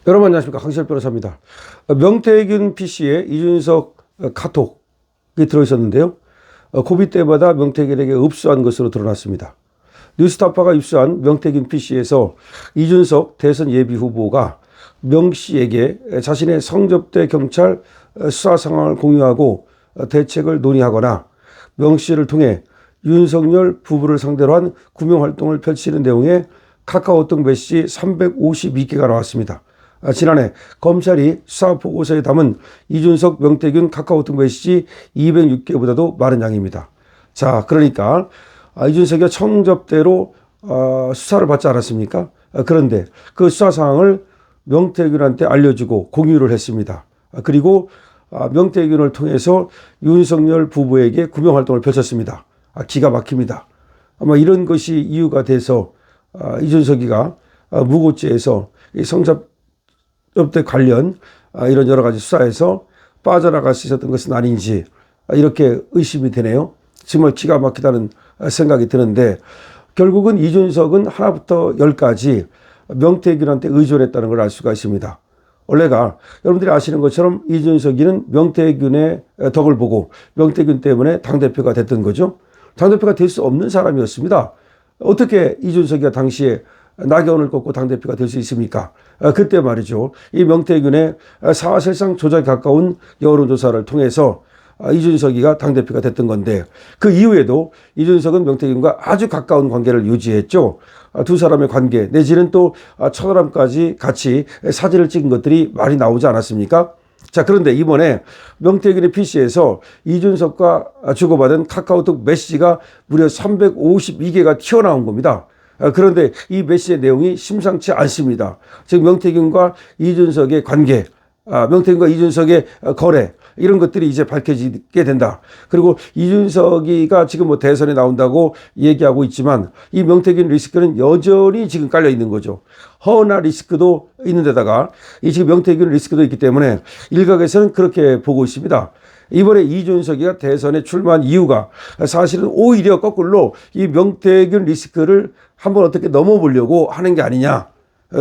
여러분 안녕하십니까, 강시열 변호사입니다. 명태균 PC에 이준석 카톡이 들어있었는데요. 고비 때마다 명태균에게 읍수한 것으로 드러났습니다. 뉴스타파가 입수한 명태균 PC에서 이준석 대선 예비 후보가 명 씨에게 자신의 성접대 경찰 수사 상황을 공유하고 대책을 논의하거나 명 씨를 통해 윤석열 부부를 상대로 한 구명활동을 펼치는 내용의 카카오톡 메시지 352개가 나왔습니다. 지난해 검찰이 수사 보고서에 담은 이준석, 명태균 카카오톡 메시지 206개보다도 많은 양입니다. 자, 그러니까 이준석이 청접대로 수사를 받지 않았습니까? 그런데 그 수사 상황을 명태균한테 알려주고 공유를 했습니다. 그리고 명태균을 통해서 윤석열 부부에게 구명활동을 펼쳤습니다. 기가 막힙니다. 아마 이런 것이 이유가 돼서 이준석이가 무고죄에서 성접대 관련 이런 여러 가지 수사에서 빠져나갈 수 있었던 것은 아닌지 이렇게 의심이 되네요. 정말 기가 막히다는 생각이 드는데, 결국은 이준석은 하나부터 열까지 명태균한테 의존했다는 걸 알 수가 있습니다. 원래가 여러분들이 아시는 것처럼 이준석이는 명태균의 덕을 보고 명태균 때문에 당대표가 됐던 거죠. 당대표가 될 수 없는 사람이었습니다. 어떻게 이준석이가 당시에 나경원을 꺾고 당대표가 될 수 있습니까? 그때 말이죠, 이 명태균의 사실상 조작에 가까운 여론조사를 통해서 이준석이가 당대표가 됐던 건데, 그 이후에도 이준석은 명태균과 아주 가까운 관계를 유지했죠. 두 사람의 관계 내지는 또 천하람까지 같이 사진을 찍은 것들이 많이 나오지 않았습니까? 자, 그런데 이번에 명태균의 PC에서 이준석과 주고받은 카카오톡 메시지가 무려 352개가 튀어나온 겁니다. 그런데 이 메시지의 내용이 심상치 않습니다. 즉 명태균과 이준석의 관계, 명태균과 이준석의 거래, 이런 것들이 이제 밝혀지게 된다. 그리고 이준석이가 지금 뭐 대선에 나온다고 얘기하고 있지만 이 명태균 리스크는 여전히 지금 깔려 있는 거죠. 허나 리스크도 있는 데다가 이 지금 명태균 리스크도 있기 때문에 일각에서는 그렇게 보고 있습니다. 이번에 이준석이가 대선에 출마한 이유가 사실은 오히려 거꾸로 이 명태균 리스크를 한번 어떻게 넘어보려고 하는 게 아니냐.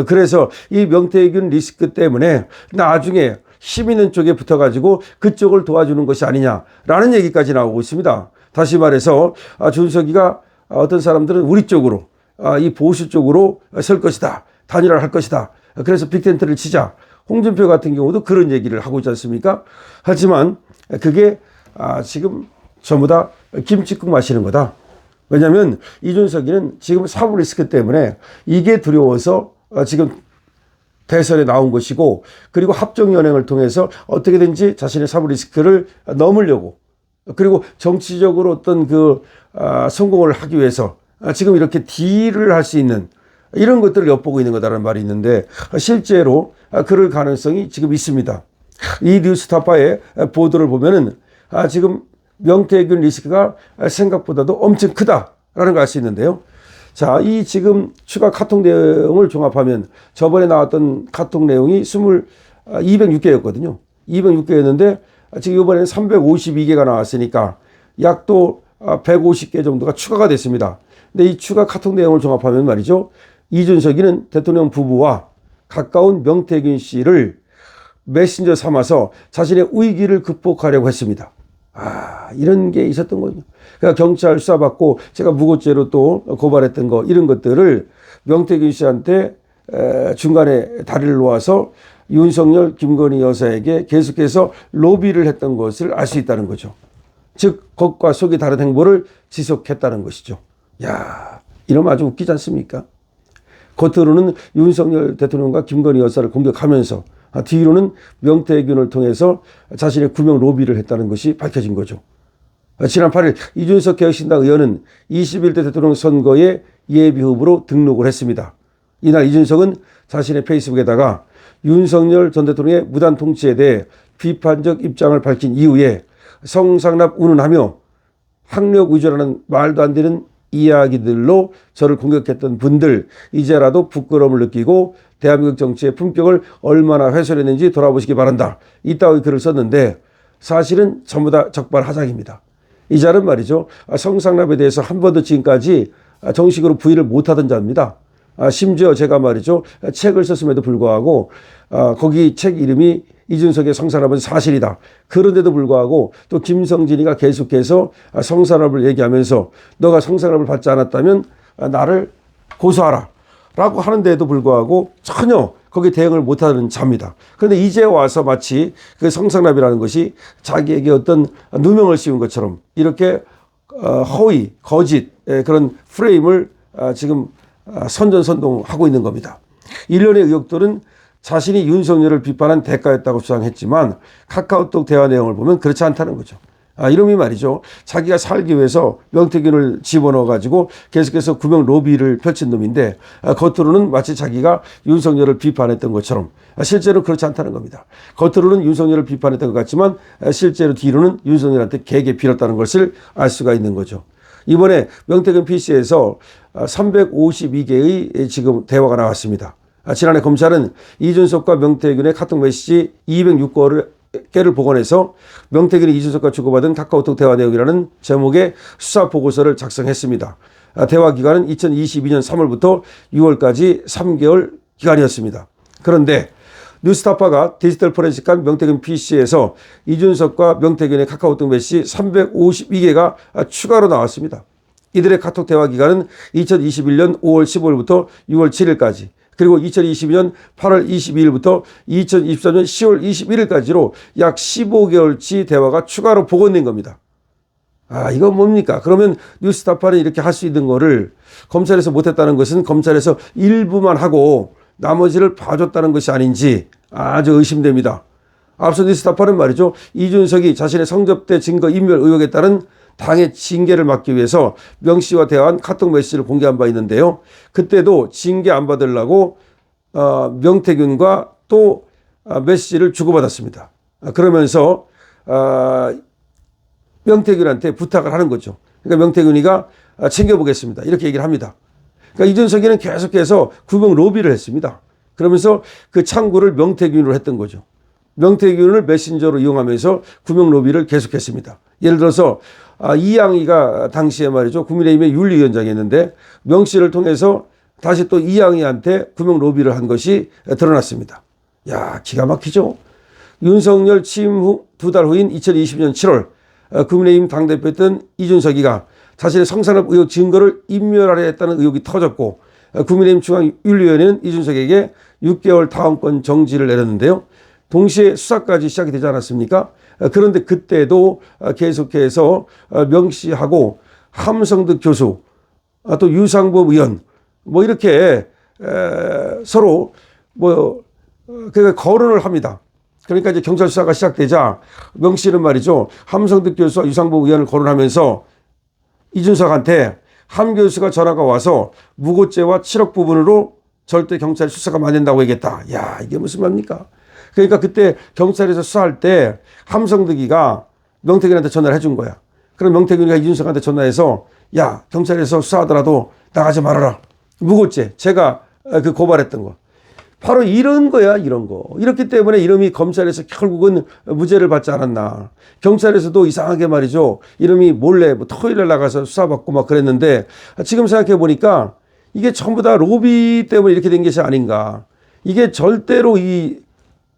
그래서 이 명태균 리스크 때문에 나중에 힘 있는 쪽에 붙어가지고 그쪽을 도와주는 것이 아니냐라는 얘기까지 나오고 있습니다. 다시 말해서 준석이가 어떤 사람들은 우리 쪽으로, 이 보수 쪽으로 설 것이다, 단일화를 할 것이다, 그래서 빅텐트를 치자. 홍준표 같은 경우도 그런 얘기를 하고 있지 않습니까? 하지만 그게 지금 전부 다 김칫국 마시는 거다. 왜냐하면 이준석이는 지금 사법 리스크 때문에 이게 두려워서 지금 대선에 나온 것이고, 그리고 합종연행을 통해서 어떻게든지 자신의 사법 리스크를 넘으려고, 그리고 정치적으로 어떤 성공을 하기 위해서 지금 이렇게 딜을 할 수 있는 이런 것들을 엿보고 있는 거다라는 말이 있는데, 실제로 그럴 가능성이 지금 있습니다. 이 뉴스타파의 보도를 보면은 지금 명태균 리스크가 생각보다도 엄청 크다라는 걸 알 수 있는데요. 자, 이 지금 추가 카톡 내용을 종합하면 저번에 나왔던 카톡 내용이 206개였거든요. 206개였는데 지금 이번에는 352개가 나왔으니까 약 또 150개 정도가 추가가 됐습니다. 근데 이 추가 카톡 내용을 종합하면 말이죠, 이준석이는 대통령 부부와 가까운 명태균 씨를 메신저 삼아서 자신의 위기를 극복하려고 했습니다. 이런 게 있었던 거죠. 그러니까 경찰 수사받고 제가 무고죄로 또 고발했던 거, 이런 것들을 명태균 씨한테 중간에 다리를 놓아서 윤석열, 김건희 여사에게 계속해서 로비를 했던 것을 알 수 있다는 거죠. 즉 겉과 속이 다른 행보를 지속했다는 것이죠. 야, 이러면 아주 웃기지 않습니까? 겉으로는 윤석열 대통령과 김건희 여사를 공격하면서 뒤로는 명태균을 통해서 자신의 구명 로비를 했다는 것이 밝혀진 거죠. 지난 8일 이준석 개혁신당 의원은 21대 대통령 선거에 예비 후보로 등록을 했습니다. 이날 이준석은 자신의 페이스북에다가 윤석열 전 대통령의 무단 통치에 대해 비판적 입장을 밝힌 이후에 성상납 운운하며 학력 위조라는 말도 안 되는 이야기들로 저를 공격했던 분들, 이제라도 부끄러움을 느끼고 대한민국 정치의 품격을 얼마나 훼손했는지 돌아보시기 바란다. 이따위 글을 썼는데 사실은 전부 다 적발하장입니다. 이 자는 말이죠, 성상납에 대해서 한 번도 지금까지 정식으로 부인을 못하던 자입니다. 심지어 제가 말이죠. 책을 썼음에도 불구하고 거기 책 이름이 이준석의 성산합은 사실이다. 그런데도 불구하고 또 김성진이가 계속해서 성산합을 얘기하면서 너가 성산합을 받지 않았다면 나를 고소하라 라고 하는데도 불구하고 전혀 거기에 대응을 못하는 자입니다. 그런데 이제 와서 마치 그 성산합이라는 것이 자기에게 어떤 누명을 씌운 것처럼 이렇게 허위, 거짓 그런 프레임을 지금 선전선동하고 있는 겁니다. 일련의 의혹들은 자신이 윤석열을 비판한 대가였다고 주장했지만 카카오톡 대화 내용을 보면 그렇지 않다는 거죠. 이놈이 말이죠. 자기가 살기 위해서 명태균을 집어넣어 가지고 계속해서 구명 로비를 펼친 놈인데 겉으로는 마치 자기가 윤석열을 비판했던 것처럼 실제로 그렇지 않다는 겁니다. 겉으로는 윤석열을 비판했던 것 같지만 실제로 뒤로는 윤석열한테 개개 빌었다는 것을 알 수가 있는 거죠. 이번에 명태균 PC에서 352개의 지금 대화가 나왔습니다. 지난해 검찰은 이준석과 명태균의 카톡 메시지 206개를 복원해서 명태균이 이준석과 주고받은 카카오톡 대화 내용이라는 제목의 수사 보고서를 작성했습니다. 대화 기간은 2022년 3월부터 6월까지 3개월 기간이었습니다. 그런데 뉴스타파가 디지털 포렌식한 명태균 PC에서 이준석과 명태균의 카카오톡 메시지 352개가 추가로 나왔습니다. 이들의 카톡 대화 기간은 2021년 5월 15일부터 6월 7일까지 그리고 2022년 8월 22일부터 2023년 10월 21일까지로 약 15개월치 대화가 추가로 복원된 겁니다. 이건 뭡니까? 그러면 뉴스타파는 이렇게 할 수 있는 거를 검찰에서 못했다는 것은 검찰에서 일부만 하고 나머지를 봐줬다는 것이 아닌지 아주 의심됩니다. 앞서 뉴스타파는 말이죠. 이준석이 자신의 성접대 증거 인멸 의혹에 따른 당의 징계를 막기 위해서 명 씨와 대화한 카톡 메시지를 공개한 바 있는데요. 그때도 징계 안 받으려고 명태균과 또 메시지를 주고받았습니다. 그러면서 명태균한테 부탁을 하는 거죠. 그러니까 명태균이가 챙겨보겠습니다. 이렇게 얘기를 합니다. 그러니까 이준석이는 계속해서 구명 로비를 했습니다. 그러면서 그 창구를 명태균으로 했던 거죠. 명태균을 메신저로 이용하면서 구명 로비를 계속했습니다. 예를 들어서 이양희가 당시에 말이죠. 국민의힘의 윤리위원장이었는데 명 씨를 통해서 다시 또 이양희한테 구명 로비를 한 것이 드러났습니다. 기가 막히죠. 윤석열 취임 후 2달 후인 2020년 7월 국민의힘 당대표였던 이준석이가 자신의 성산업 의혹 증거를 인멸하려 했다는 의혹이 터졌고 국민의힘 중앙윤리위원회는 이준석에게 6개월 다음권 정지를 내렸는데요. 동시에 수사까지 시작이 되지 않았습니까? 그런데 그때도 계속해서 명 씨하고 함성득 교수, 또 유상범 의원, 이렇게 서로 거론을 합니다. 그러니까 이제 경찰 수사가 시작되자 명 씨는 말이죠. 함성득 교수와 유상범 의원을 거론하면서 이준석한테 함 교수가 전화가 와서 무고죄와 7억 부분으로 절대 경찰 수사가 안 된다고 얘기했다. 이게 무슨 말입니까? 그러니까 그때 경찰에서 수사할 때 함성득이가 명태균한테 전화를 해준 거야. 그럼 명태균이가 이준석한테 전화해서 경찰에서 수사하더라도 나가지 말아라. 무고죄. 제가 고발했던 거. 바로 이런 거야, 이런 거. 이렇기 때문에 이놈이 검찰에서 결국은 무죄를 받지 않았나. 경찰에서도 이상하게 말이죠. 이놈이 몰래 토요일에 나가서 수사받고 막 그랬는데 지금 생각해 보니까 이게 전부 다 로비 때문에 이렇게 된 것이 아닌가. 이게 절대로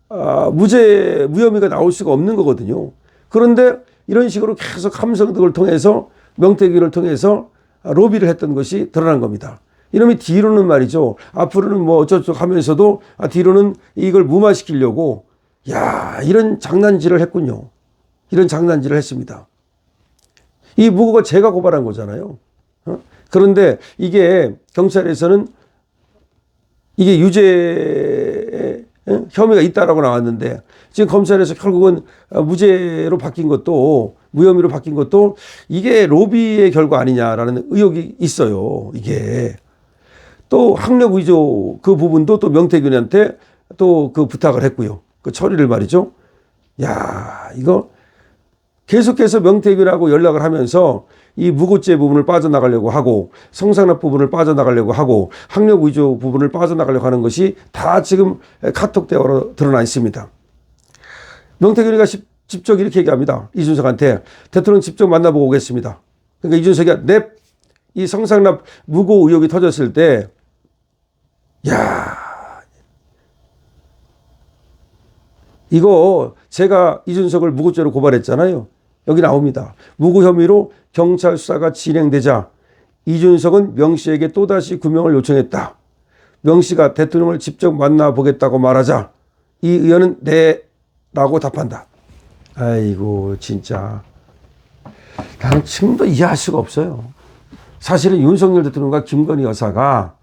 무혐의가 나올 수가 없는 거거든요. 그런데 이런 식으로 계속 함성득을 통해서 명태균을 통해서 로비를 했던 것이 드러난 겁니다. 이놈이 뒤로는 말이죠. 앞으로는 어쩌고저쩌고 하면서도 뒤로는 이걸 무마시키려고 이런 장난질을 했군요. 이런 장난질을 했습니다. 이 무고가 제가 고발한 거잖아요. 그런데 이게 경찰에서는 이게 유죄 혐의가 있다라고 나왔는데 지금 검찰에서 결국은 무죄로 바뀐 것도 무혐의로 바뀐 것도 이게 로비의 결과 아니냐라는 의혹이 있어요. 이게 또 학력 위조 그 부분도 또 명태균한테 또 그 부탁을 했고요. 그 처리를 말이죠. 이거 계속해서 명태균하고 연락을 하면서 이 무고죄 부분을 빠져나가려고 하고 성상납 부분을 빠져나가려고 하고 학력 위조 부분을 빠져나가려고 하는 것이 다 지금 카톡 대화로 드러나 있습니다. 명태균이가 직접 이렇게 얘기합니다. 이준석한테 대통령 직접 만나보고 오겠습니다. 그러니까 이준석이 이 성상납 무고 의혹이 터졌을 때 야, 이거 제가 이준석을 무고죄로 고발했잖아요. 여기 나옵니다. 무고 혐의로 경찰 수사가 진행되자 이준석은 명 씨에게 또다시 구명을 요청했다. 명 씨가 대통령을 직접 만나보겠다고 말하자 이 의원은 네라고 답한다. 아이고 진짜 나는 지금도 이해할 수가 없어요. 사실은 윤석열 대통령과 김건희 여사가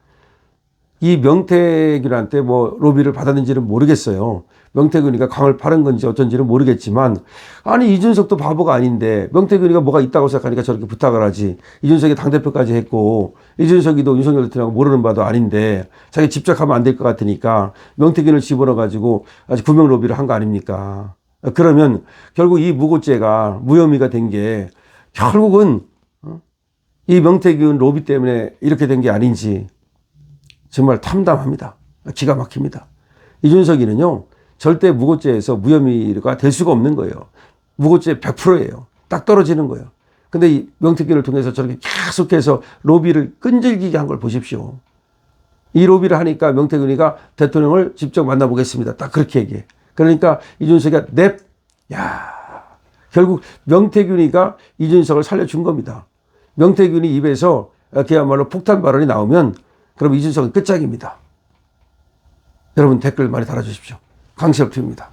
이 명태균한테 뭐 로비를 받았는지는 모르겠어요. 명태균이가 강을 파는 건지 어쩐지는 모르겠지만 아니 이준석도 바보가 아닌데 명태균이가 뭐가 있다고 생각하니까 저렇게 부탁을 하지. 이준석이 당대표까지 했고 이준석이도 윤석열 대통령하고 모르는 바도 아닌데 자기 집착하면 안 될 것 같으니까 명태균을 집어넣어 가지고 아주 구명 로비를 한 거 아닙니까? 그러면 결국 이 무고죄가 무혐의가 된 게 결국은 이 명태균 로비 때문에 이렇게 된 게 아닌지 정말 탐담합니다. 기가 막힙니다. 이준석이는요 절대 무고죄에서 무혐의가 될 수가 없는 거예요. 무고죄 100%예요. 딱 떨어지는 거예요. 근데 이 명태균을 통해서 저렇게 계속해서 로비를 끈질기게 한 걸 보십시오. 이 로비를 하니까 명태균이가 대통령을 직접 만나보겠습니다. 딱 그렇게 얘기해. 그러니까 이준석이가 넵. 야, 결국 명태균이가 이준석을 살려준 겁니다. 명태균이 입에서 그야말로 폭탄 발언이 나오면 그럼 이준석은 끝장입니다. 여러분 댓글 많이 달아주십시오. 강시혁TV입니다.